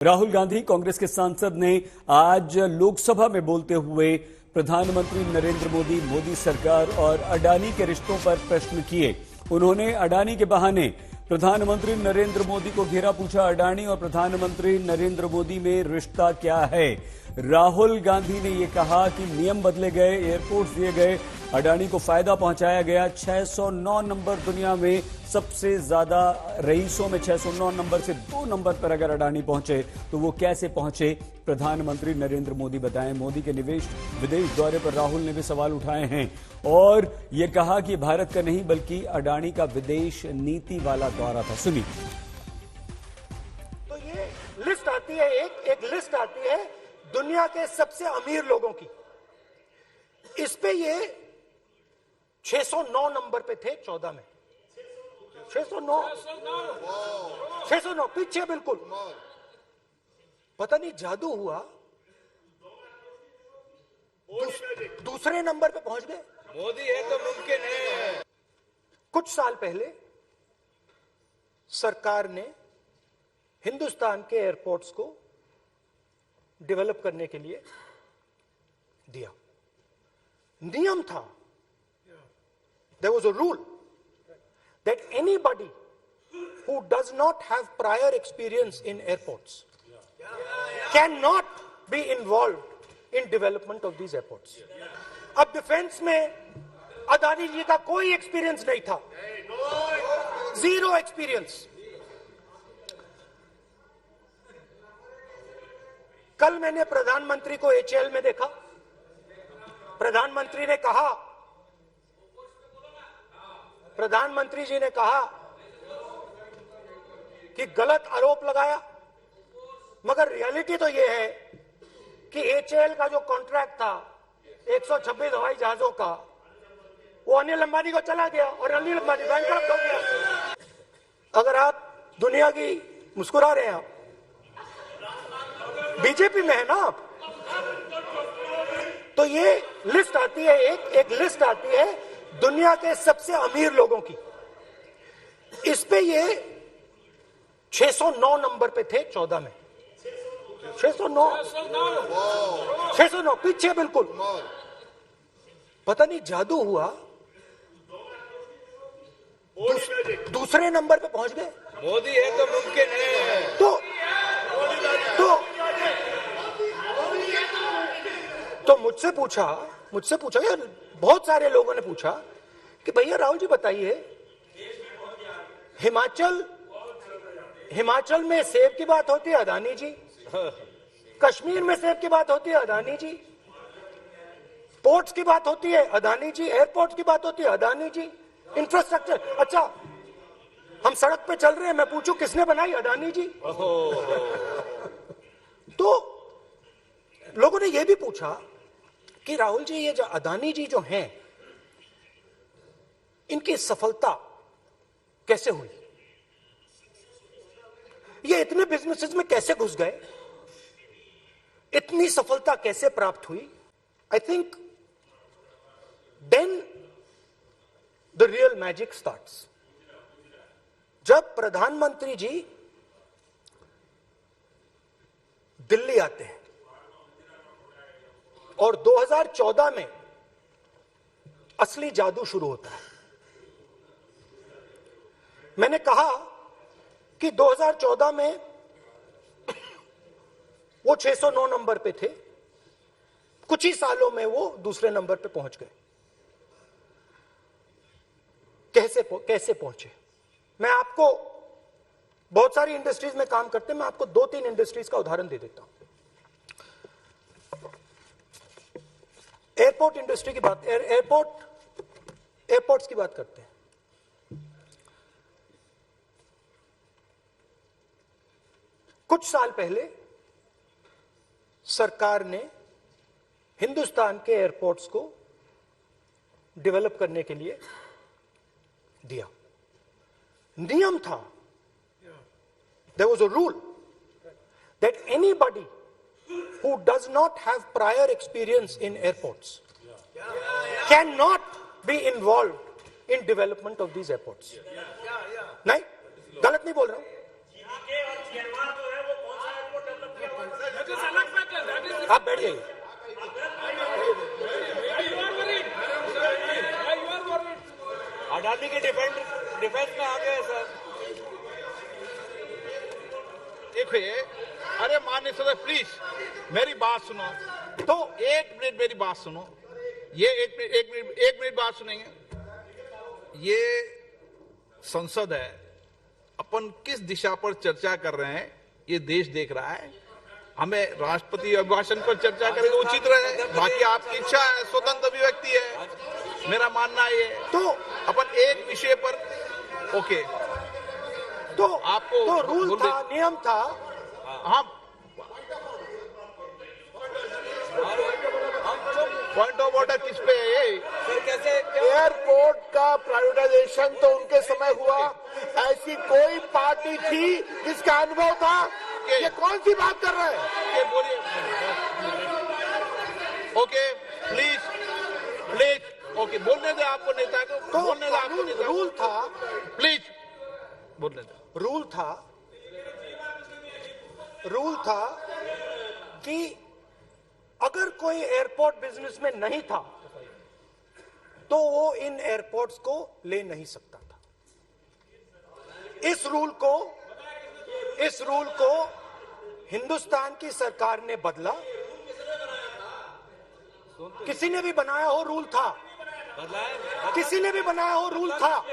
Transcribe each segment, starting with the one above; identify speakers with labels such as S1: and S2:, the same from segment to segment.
S1: राहुल गांधी कांग्रेस के सांसद ने आज लोकसभा में बोलते हुए प्रधानमंत्री नरेंद्र मोदी सरकार और अडानी के रिश्तों पर प्रश्न किए। उन्होंने अडानी के बहाने प्रधानमंत्री नरेंद्र मोदी को घेरा, पूछा अडानी और प्रधानमंत्री नरेंद्र मोदी में रिश्ता क्या है। राहुल गांधी ने यह कहा कि नियम बदले गए, एयरपोर्ट्स दिए गए, अडानी को फायदा पहुंचाया गया। 609 नंबर दुनिया में सबसे ज्यादा रईसों में 609 नंबर से 2 नंबर पर अगर अडानी पहुंचे तो वो कैसे पहुंचे, प्रधानमंत्री नरेंद्र मोदी बताएं। मोदी के विदेश दौरे पर राहुल ने भी सवाल उठाए हैं और ये कहा कि भारत का नहीं बल्कि अडानी का विदेश नीति वाला दौरा था। सुनिए।
S2: तो ये लिस्ट आती है, एक लिस्ट आती है दुनिया के सबसे अमीर लोगों की। इस पे ये 609 नंबर पे थे 14 में। 609 पीछे बिल्कुल। पता नहीं जादू हुआ, दूसरे नंबर पे पहुंच गए।
S3: मोदी है तो मुमकिन है।
S2: कुछ साल पहले सरकार ने हिंदुस्तान के एयरपोर्ट्स को डेवलप करने के लिए दिया। नियम था, there was a rule that anybody who does not have prior experience in airports cannot be involved in development of these airports. अब डिफेंस में अदानी जी का कोई एक्सपीरियंस नहीं था, जीरो एक्सपीरियंस। कल मैंने प्रधानमंत्री को एचएएल में देखा। प्रधानमंत्री जी ने कहा कि गलत आरोप लगाया, मगर रियलिटी तो यह है कि एचएएल का जो कॉन्ट्रैक्ट था 126 हवाई जहाजों का, वो अनिल अंबानी को चला गया और अनिल अंबानी बैंकरप्ट हो गया। अगर आप दुनिया की मुस्कुरा रहे हैं, आप बीजेपी में है ना आप, तो ये लिस्ट आती है, एक लिस्ट आती है दुनिया के सबसे अमीर लोगों की। इस पे ये 609 नंबर पे थे 14 में। 609 पीछे बिल्कुल। पता नहीं जादू हुआ, दूसरे नंबर पे पहुंच गए।
S3: मोदी है तो मुमकिन है।
S2: तो मुझसे पूछा यार, बहुत सारे लोगों ने पूछा कि भैया राहुल जी बताइए, हिमाचल में सेब की बात होती है, अडानी जी। कश्मीर में सेब की बात होती है, अडानी जी। पोर्ट्स की बात होती है, अडानी जी। एयरपोर्ट्स की बात होती है, अडानी जी। इंफ्रास्ट्रक्चर, अच्छा हम सड़क पे चल रहे हैं, मैं पूछूं किसने बनाई, अडानी जी। तो लोगों ने यह भी पूछा कि राहुल जी ये जो अडानी जी जो हैं, इनकी सफलता कैसे हुई, ये इतने बिजनेसेस में कैसे घुस गए, इतनी सफलता कैसे प्राप्त हुई। I think then the real magic starts. जब प्रधानमंत्री जी दिल्ली आते हैं और 2014 में असली जादू शुरू होता है। मैंने कहा कि 2014 में वो 609 नंबर पे थे, कुछ ही सालों में वो दूसरे नंबर पे पहुंच गए। कैसे पहुंचे? मैं आपको, बहुत सारी इंडस्ट्रीज में काम करते हैं, मैं आपको 2-3 इंडस्ट्रीज का उदाहरण दे देता हूं। एयरपोर्ट इंडस्ट्री की बात, एयरपोर्ट्स की बात करते हैं। कुछ साल पहले सरकार ने हिंदुस्तान के एयरपोर्ट्स को डेवलप करने के लिए दिया। नियम था, there was a rule that anybody who does not have prior experience in airports cannot be involved in development of these airports. नहीं, गलत नहीं बोल रहा हूं। आप बैठ जाइए।
S3: अडानी के डिफेंस में आ गए सर।
S4: देखिए, अरे माननीय सदस्य प्लीज मेरी बात सुनो। तो एक मिनट मेरी बात सुनो। ये एक मिनट बात सुनेंगे। ये संसद है, अपन किस दिशा पर चर्चा कर रहे हैं ये देश देख रहा है। हमें राष्ट्रपति अभिभाषण पर चर्चा करें तो उचित रहे, बाकी आपकी इच्छा है, स्वतंत्र अभिव्यक्ति है। मेरा मानना ये तो अपन एक विषय पर ओके
S2: तो
S4: आपको
S2: तो रूल था, नियम था।
S4: हाँ, पॉइंट ऑफ ऑर्डर किस पे है?
S3: सर कैसे
S5: एयरपोर्ट का प्राइवेटाइजेशन तो उनके समय हुआ, ऐसी कोई पार्टी थी जिसका अनुभव था? ये कौन सी बात कर रहे हैं?
S4: ये बोलिए। ओके प्लीज ओके, बोलने दे आपको नेता को,
S2: तो
S4: बोलने दे आपको नेता को।
S2: रूल था,
S4: प्लीज बोलने दे।
S2: रूल था कि अगर कोई एयरपोर्ट बिजनेस में नहीं था तो वो इन एयरपोर्ट्स को ले नहीं सकता था। इस रूल को हिंदुस्तान की सरकार ने बदला। किसी ने भी बनाया हो रूल था, किसी ने भी बनाया हो रूल था।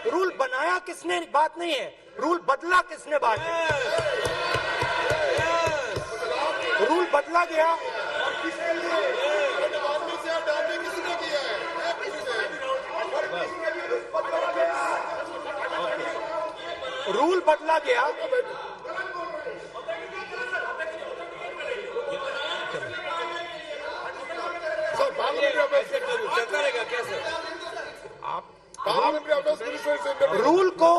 S2: रूल बनाया किसने बात नहीं है, रूल बदला किसने बात है। रूल बदला गया, रूल बदला गया।
S3: चलेगा क्या सर?
S2: रूल को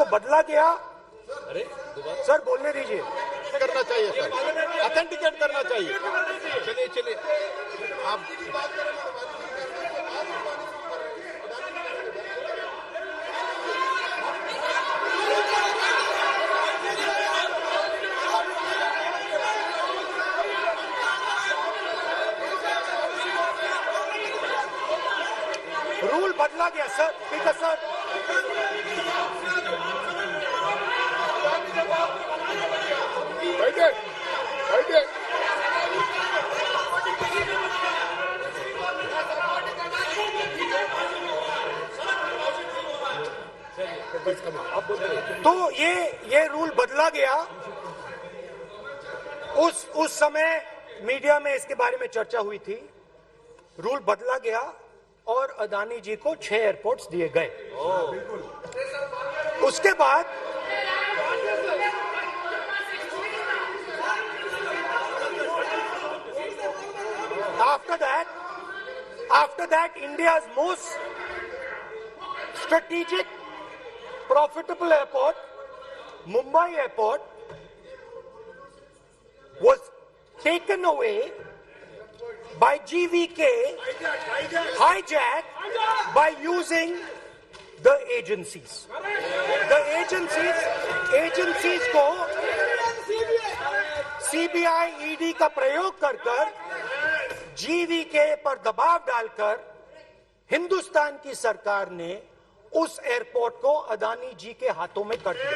S2: बदला गया। सर बोलने दीजिए।
S5: करना चाहिए सर, ऑथेंटिकेट करना चाहिए।
S4: चलिए आप
S2: रूल बदला गया सर, स्पीकर सर।
S5: बैठे
S2: तो ये रूल बदला गया। उस समय मीडिया में इसके बारे में चर्चा हुई थी। रूल बदला गया और अदानी जी को 6 एयरपोर्ट्स दिए गए। उसके बाद after that India's most strategic profitable airport, Mumbai Airport, was taken away by GVK, hijacked by using the agencies. The agencies को CBI, ED का प्रयोग कर GVK पर दबाव डालकर हिंदुस्तान की सरकार ने उस एयरपोर्ट को अदानी जी के हाथों में कर दिया।